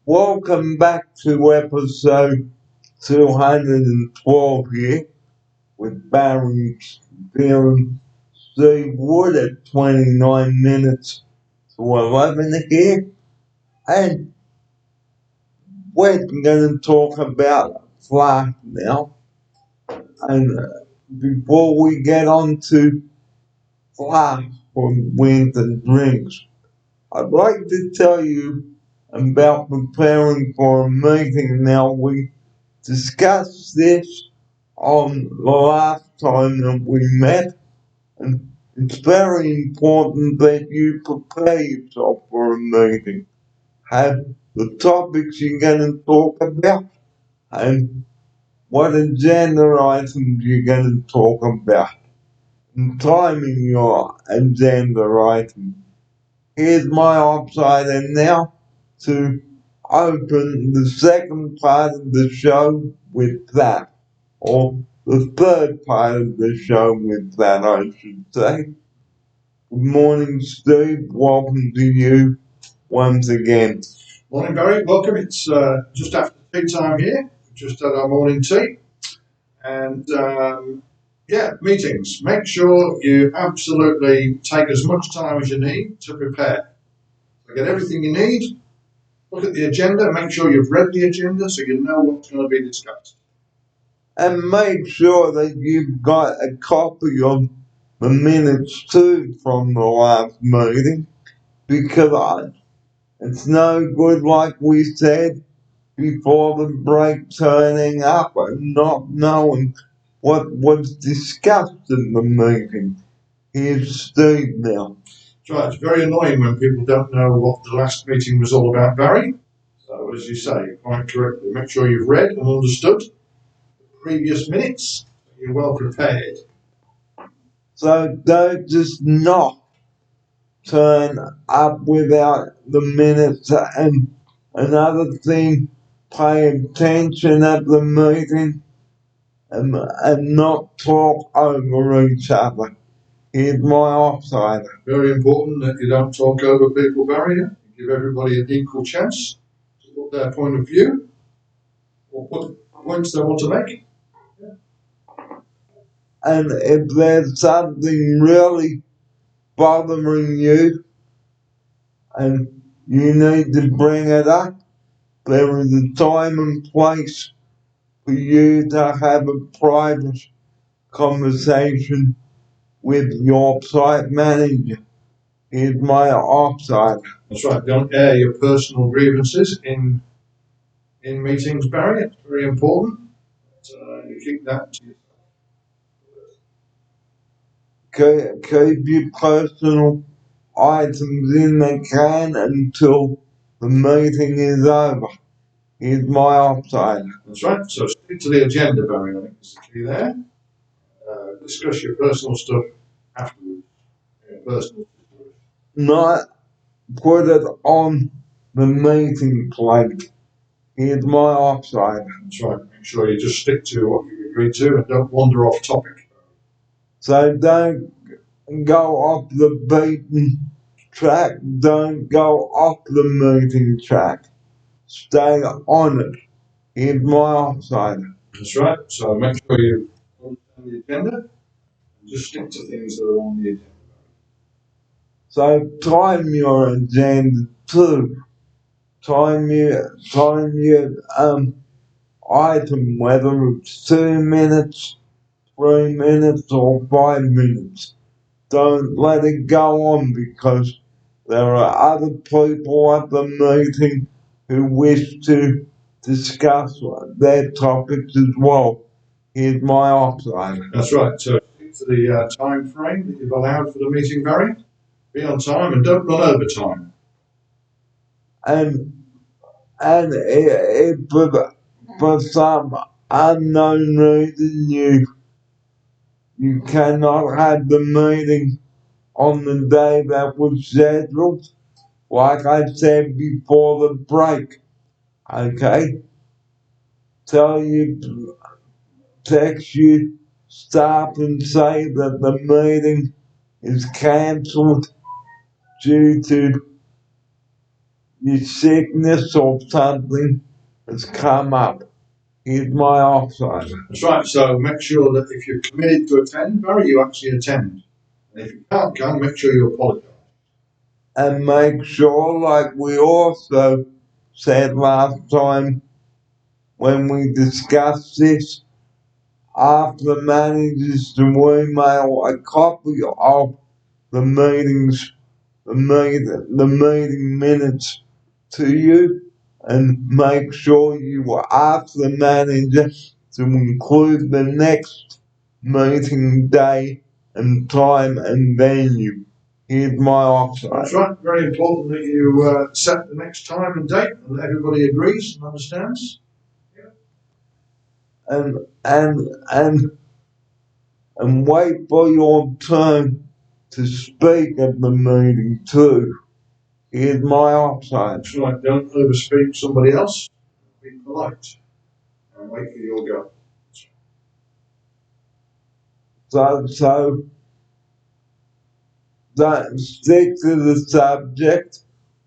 Welcome back to episode 212 here with Barry Spearing Steve Wood at 29 minutes to 11 here. And we're going to talk about flight now. And before we get on to flight from Wins and Drinks, I'd like to tell you about preparing for a meeting now. We discussed this on the last time that we met, and it's very important that you prepare yourself for a meeting. Have the topics you're going to talk about and what agenda items you're going to talk about, and timing your agenda items. Here's my outsider now to open the second part of the show with that, or the third part of the show with that, I should say. Good morning, Steve. Welcome to you once again. Morning, Barry. Welcome. It's just after tea time here. Just had our morning tea. And meetings. Make sure you absolutely take as much time as you need to prepare. So get everything you need. Look at the agenda. Make sure you've read the agenda so you know what's going to be discussed. And make sure that you've got a copy of the minutes too from the last meeting, because it's no good, like we said before the break, turning up and not knowing what was discussed in the meeting. Here's Steve now. That's right. It's very annoying when people don't know what the last meeting was all about, Barry. So, as you say, quite correctly, make sure you've read and understood the previous minutes. You're well prepared. So don't just not turn up without the minutes. And another thing, pay attention at the meeting and not talk over each other. Here's my offside. Very important that you don't talk over people, Barry. Give everybody an equal chance to put their point of view or put points they want to make. And if there's something really bothering you and you need to bring it up, there is a time and place for you to have a private conversation with your site manager. Here's my offside. That's right. Don't air your personal grievances in meetings, Barry. It's very important. You keep that to yourself. Keep your personal items in the can until the meeting is over. Here's my offside. That's right. So stick to the agenda, Barry. I think is the key there. Discuss your personal stuff afterwards. Your personal stuff. Not put it on the meeting plate. Here's my offside. That's right. Make sure you just stick to what you agreed to and don't wander off topic. So don't go off the beaten track. Don't go off the meeting track. Stay on it. Here's my offside. That's right. So make sure you understand the agenda and just stick to things that are on the agenda. So time your agenda too. Time your item, whether it's 2 minutes, 3 minutes, or 5 minutes. Don't let it go on, because there are other people at the meeting who wish to discuss their topics as well. Here's my offside. That's right. So stick to the time frame that you've allowed for the meeting, Barry. Be on time and don't run over time. And if for some unknown reason you cannot have the meeting on the day that was scheduled, like I said before the break, okay? Text your staff and say that the meeting is cancelled due to your sickness or something has come up. Here's my offside. That's right. So make sure that if you're committed to attend, Barry, you actually attend. And if you can't come, make sure you apologise. And make sure, like we also said last time when we discussed this, after the managers to email a copy of the meetings, the meeting minutes to you, and make sure you ask the manager to include the next meeting day and time and venue. Here's my offside. That's right. Very important that you set the next time and date, and everybody agrees and understands. And wait for your turn to speak at the meeting too. Here's my offside. That's right. Don't overspeak somebody else. Be polite and wait for your go. So don't stick to the subject.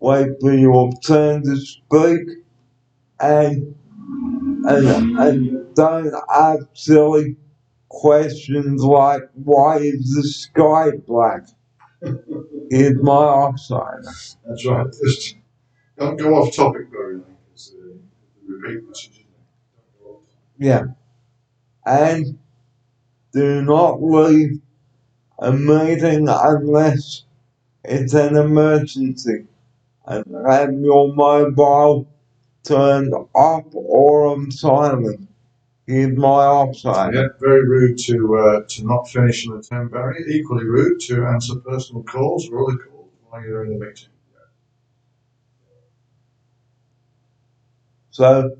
Wait for your turn to speak, and don't ask silly questions like why is the sky black? Here's my offside. That's right. Just don't go off topic very long. It's the repeat message. Yeah, and do not leave a meeting unless it's an emergency, and have your mobile turned off or on silent. Here's my offside. Yeah, very rude to not finish an attend, Barry. Equally rude to answer personal calls or other calls while you're in a meeting. So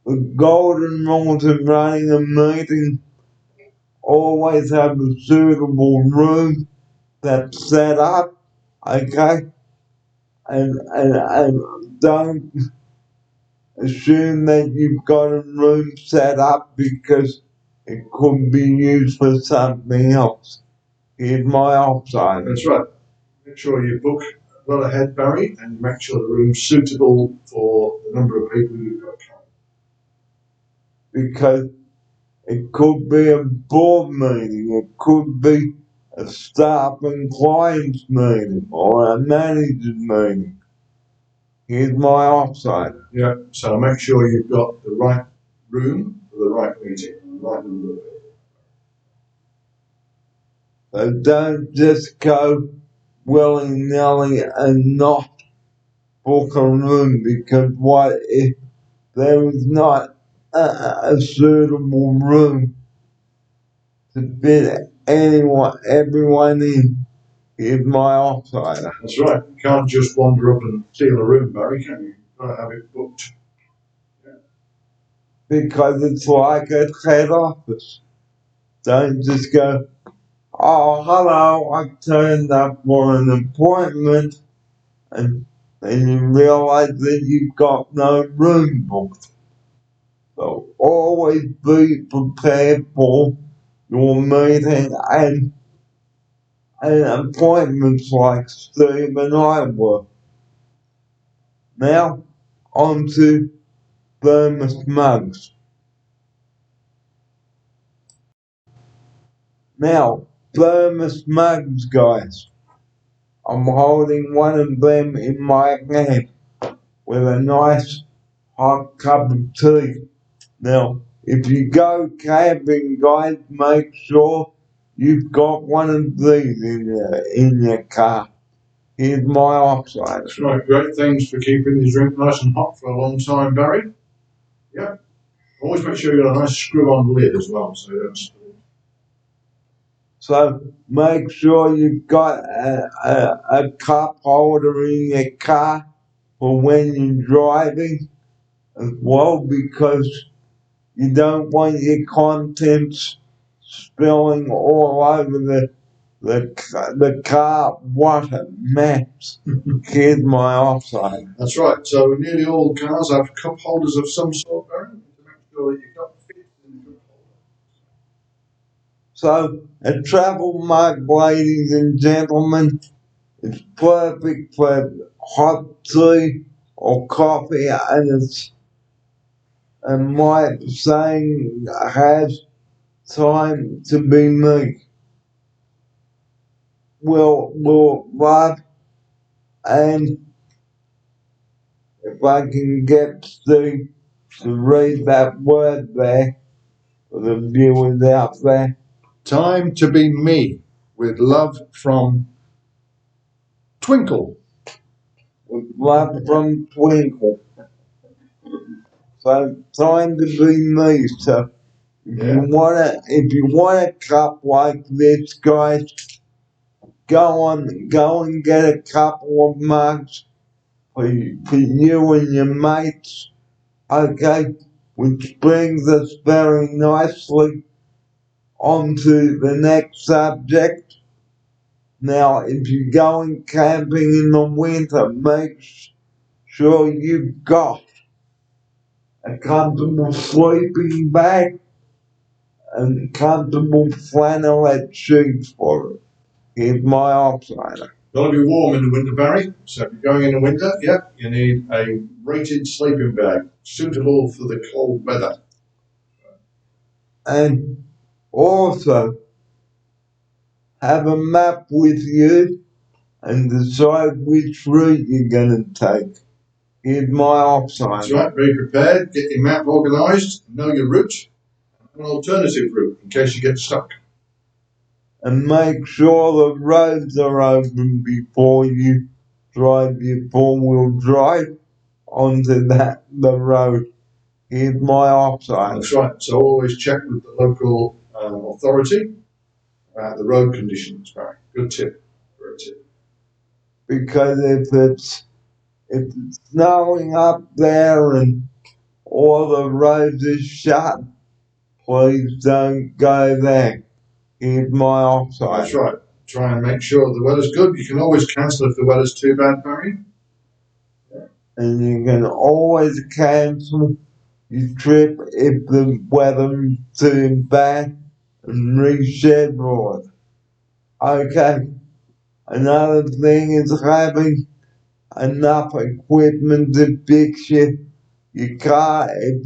the golden rules of running a meeting: always have a suitable room that's set up, okay? And don't assume that you've got a room set up because it could be used for something else. Here's my offside. That's right. Make sure you book well ahead, Barry, and make sure the room's suitable for the number of people you've got coming. Because it could be a board meeting, it could be a staff and clients meeting, or a manager's meeting. Here's my offside. Yeah, so make sure you've got the right room for the right meeting, the right number of people. So don't just go willy-nilly and not book a room, because what if there is not a suitable room to fit everyone in? Here's my offside. That's right. You can't just wander up and steal a room, Barry, can you? You've got to have it booked. Because it's like at head office. Don't just go, oh, hello, I turned up for an appointment, and then you realize that you've got no room booked. So always be prepared for your meeting and appointments like Steve and I were. Now, on to thermos mugs. Now, thermos mugs, guys. I'm holding one of them in my hand with a nice hot cup of tea. Now, if you go camping, guys, make sure you've got one of these in your car. Here's my offside. That's right. Great things for keeping your drink nice and hot for a long time, Barry. Yeah. Always make sure you've got a nice screw-on lid as well. So make sure you've got a cup holder in your car for when you're driving as well, because you don't want your contents spilling all over the car. What a mess. Here's my offside. That's right. So nearly all cars have cup holders of some sort, Barry, to make sure that you've got fit in the cup holder. So a travel mug, ladies and gentlemen, is perfect for hot tea or coffee, and my saying has time to be me. Will love, and if I can get Steve to read that word there for the viewers out there. Time to be me, with love from Twinkle. With love from Twinkle. So time to be me. So if you want a cup like this, guys, go and get a couple of mugs for you and your mates. Okay, which brings us very nicely onto the next subject. Now, if you're going camping in the winter, make sure you've got a comfortable sleeping bag and comfortable flannelette sheets for it. Here's my outsider. Got to be warm in the winter, Barry. So if you're going in the winter, you need a rated sleeping bag suitable for the cold weather. And also, have a map with you and decide which route you're going to take. Here's my outsider. That's right, be prepared, get your map organised, know your route, and an alternative route in case you get stuck. And make sure the roads are open before you drive your four-wheel drive onto the road. Here's my outsider. That's right, so always check with the local authority about the road conditions, Barry. Good tip, great tip. Because if it's snowing up there and all the roads are shut, please don't go there. Here's my outsider. That's right. Try and make sure the weather's good. You can always cancel if the weather's too bad, Barry. And you can always cancel your trip if the weather's too bad and reschedule it. Okay. Another thing is having enough equipment to fix your car if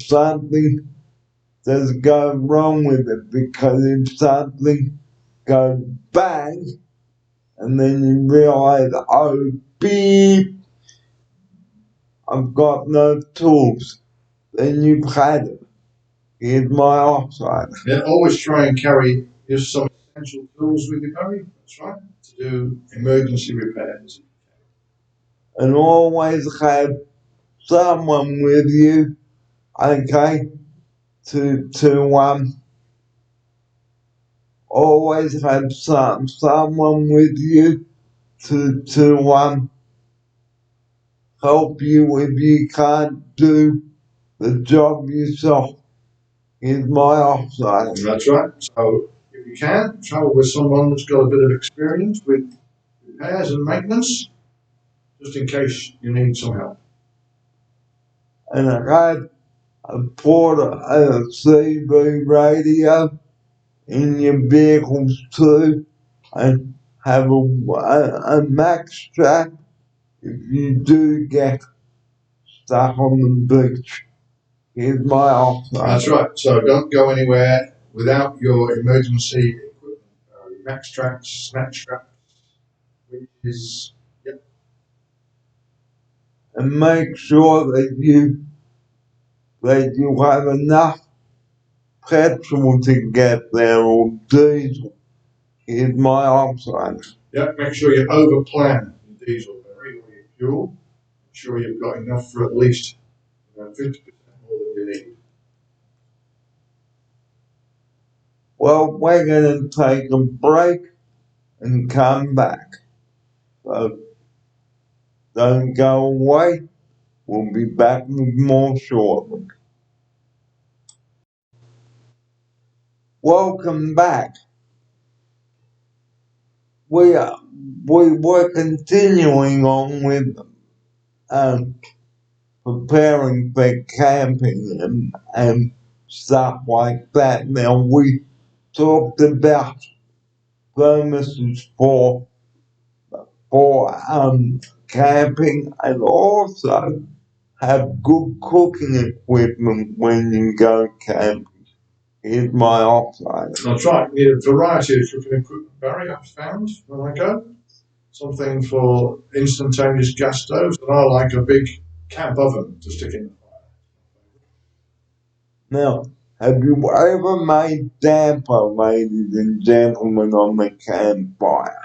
something does go wrong with it. Because if something goes bang and then you realize, oh beep, I've got no tools, then you've had it. Here's my outsider. Yeah, always try and carry just some essential tools with you, Barry. That's right, to do emergency repairs. And always have someone with you, okay, always have someone with you to help you if you can't do the job yourself. Here's my outsider. That's right. So if you can, travel with someone that's got a bit of experience with repairs and maintenance, just in case you need some help. And I had a CB radio in your vehicles too, and have a max strap if you do get stuck on the beach. Here's my outsider. That's right. So don't go anywhere without your emergency equipment. Max straps, snatch straps, which is And make sure that you have enough petrol to get there or diesel. Here's my outsider. make sure you overplan your diesel, Barry, or your fuel. Make sure you've got enough for at least 50% more than you need. Well, we're going to take a break and come back. So don't go away. We'll be back with more shortly. Welcome back. We were continuing on with preparing for camping and stuff like that. Now we talked about thermoses for camping, and also have good cooking equipment when you go camping. Here's my offside. That's right. You need a variety of cooking equipment, Barry, I've found when I go. Something for instantaneous gas stoves, and I like a big camp oven to stick in the fire. Now, have you ever made damper, ladies and gentlemen, on the campfire?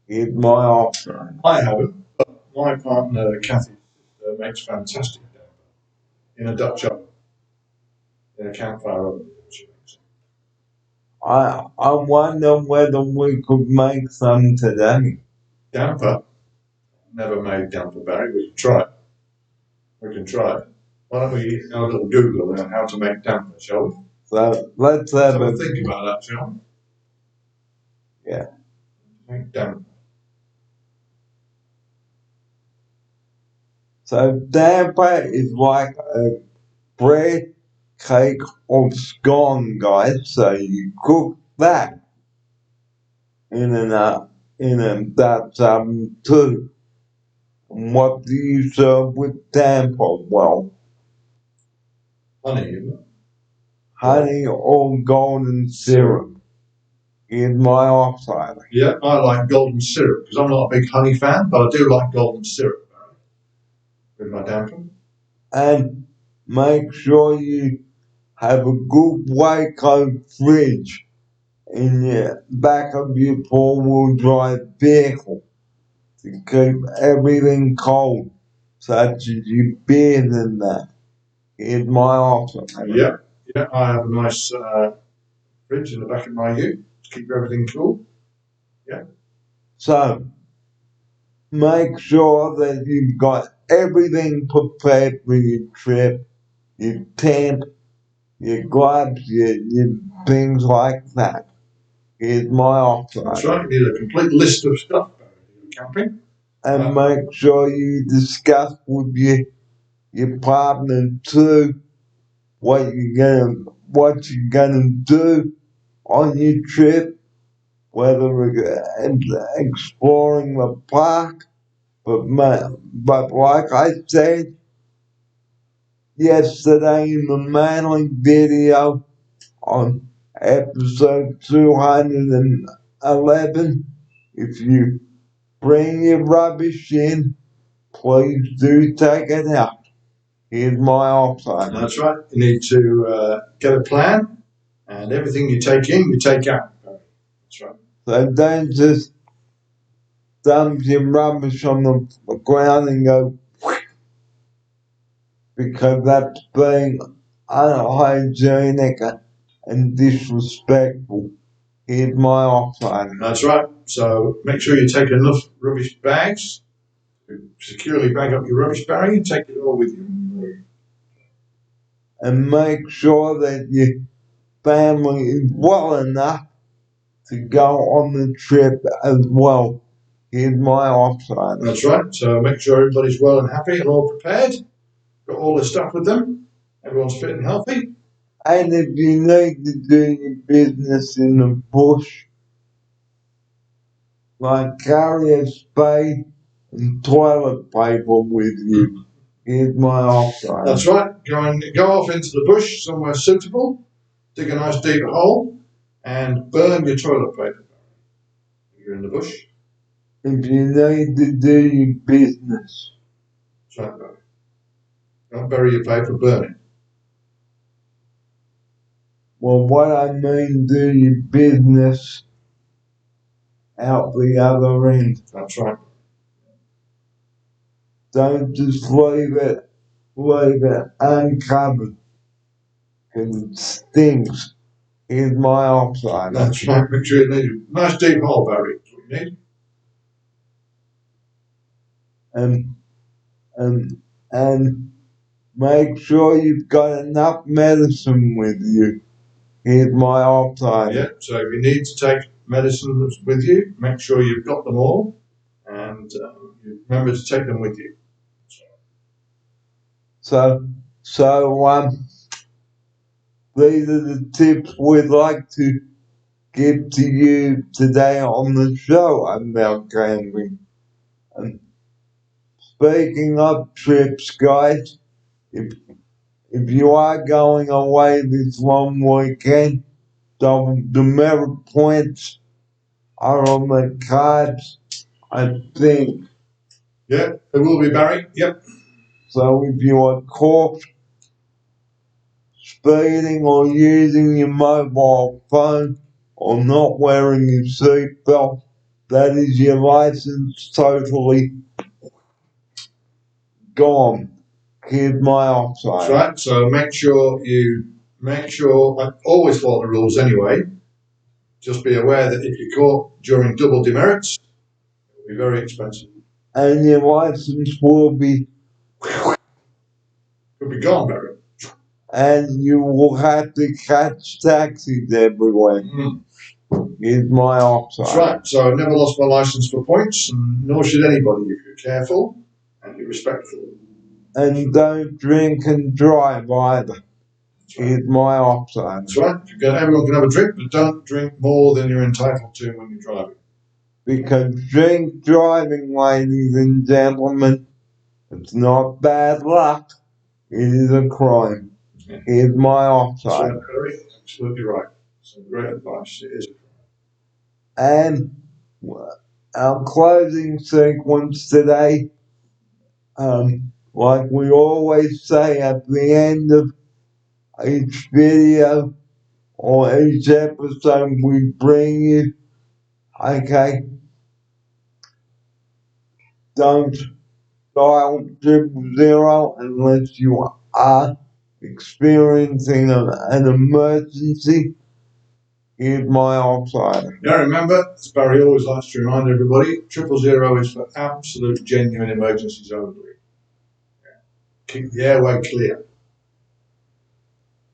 Here's my offside. I haven't, but my partner, Kathy, makes fantastic damper in a Dutch oven, in a campfire oven. She makes it. I wonder whether we could make some today. Damper? Never made damper, Barry. We can try it. We can try it. Why don't we have a little Google on how to make damper, shall we? So let's Let's have have a a think about that, shall we? Yeah. Make damper. So damper is like a bread cake of scone, guys. So you cook that in a Dutch oven too. And what do you serve with damper? Well, Honey, isn't it? honey or golden syrup. Here's my offside. Yeah, I like golden syrup because I'm not a big honey fan, but I do like golden syrup, Barry, with my damper. And make sure you have a good Waco fridge in the back of your four-wheel drive vehicle to keep everything cold, such as your beers and that. Here's my offer. Yeah, I have a nice fridge in the back of my ute to keep everything cool. So, make sure that you've got everything prepared for your trip, your tent, your gloves, your things like that. Here's my offer. That's right, you need a complete list of stuff, Barry, if you're camping. And make sure you discuss with your partner too what you're gonna do on your trip, whether it's exploring the park, but like I said yesterday in the Manly video on episode 211, if you bring your rubbish in, please do take it out. Here's my offside. That's right, you need to get a plan, and everything you take in, you take out, Barry. That's right. So don't just dump your rubbish on the ground and go, because that's being unhygienic and disrespectful. Here's my offside. That's right, so make sure you take enough rubbish bags to securely bag up your rubbish, Barry, and take it all with you. And make sure that your family is well enough to go on the trip as well. Here's my offside. That's right, so make sure everybody's well and happy and all prepared. Got all the stuff with them. Everyone's fit and healthy. And if you need to do your business in the bush, like carry a spade and toilet paper with you. Here's my offside. That's right. Go off into the bush somewhere suitable. Dig a nice deep hole and burn your toilet paper. You're in the bush. If you need to do your business. That's right, Barry. Don't bury your paper, burn it. Well, what I mean, do your business out the other end. That's right. Don't just leave it uncovered, because it stinks. Here's my offside. That's right. Make sure you need a nice deep hole, Barry. That's what you need. And make sure you've got enough medicine with you. Here's my offside. Yeah, so if you need to take medicine with you, make sure you've got them all and you remember to take them with you. So these are the tips we'd like to give to you today on the show about camping. speaking of trips, guys, if you are going away this long weekend, the demerit points are on the cards, I think. Yeah, it will be, Barry. Yep. So if you are caught speeding or using your mobile phone or not wearing your seatbelt, that is your license totally gone. Here's my That's offside. right. So make sure, I always follow the rules anyway. Just be aware that if you're caught during double demerits, it will be very expensive. And your license will be, Could be gone, Barry. and you will have to catch taxis everywhere. Here's my That's offside. right. So I never lost my license for points, and nor should anybody if you're careful and you're respectful. And don't drink and drive either. That's right. Here's my offside. That's right. Everyone can have a drink, but don't drink more than you're entitled to when you're driving. Because drink driving, ladies and gentlemen, it's not bad luck. It is a crime. Here's my That's offside. right, Barry. Absolutely right. Some great advice. It is. And our closing sequence today, like we always say at the end of each video or each episode we bring you, okay, don't dial 000 unless you are experiencing an emergency. Here's my offside. Now remember, as Barry always likes to remind everybody, 000 is for absolute genuine emergencies only. Keep the airway clear.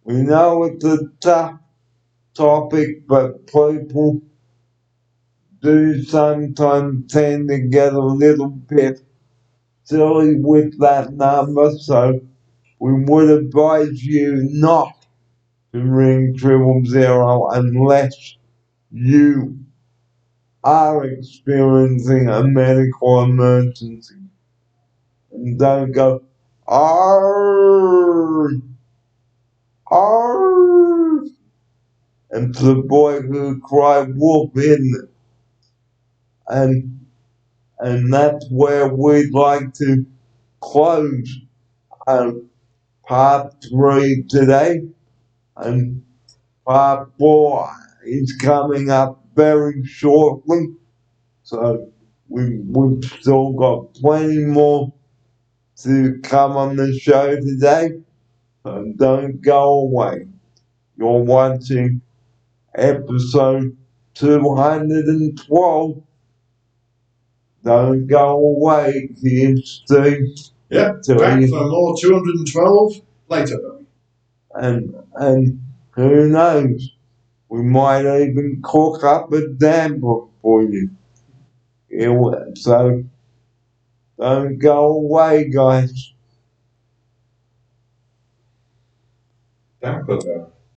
We know it's a tough topic, but people do sometimes tend to get a little bit silly with that number, so we would advise you not to ring 000 unless you are experiencing a medical emergency. And don't go, "Arr, arr," and the boy who cried wolf, isn't it? And that's where we'd like to close part 3 today, and part 4 is coming up very shortly. So we've still got plenty more to come on the show today. So don't go away. You're watching episode 212. Don't go away, kids. Steve. Yep, back for more 212 later. And who knows? We might even cook up a damper for you. So don't go away, guys. Damper.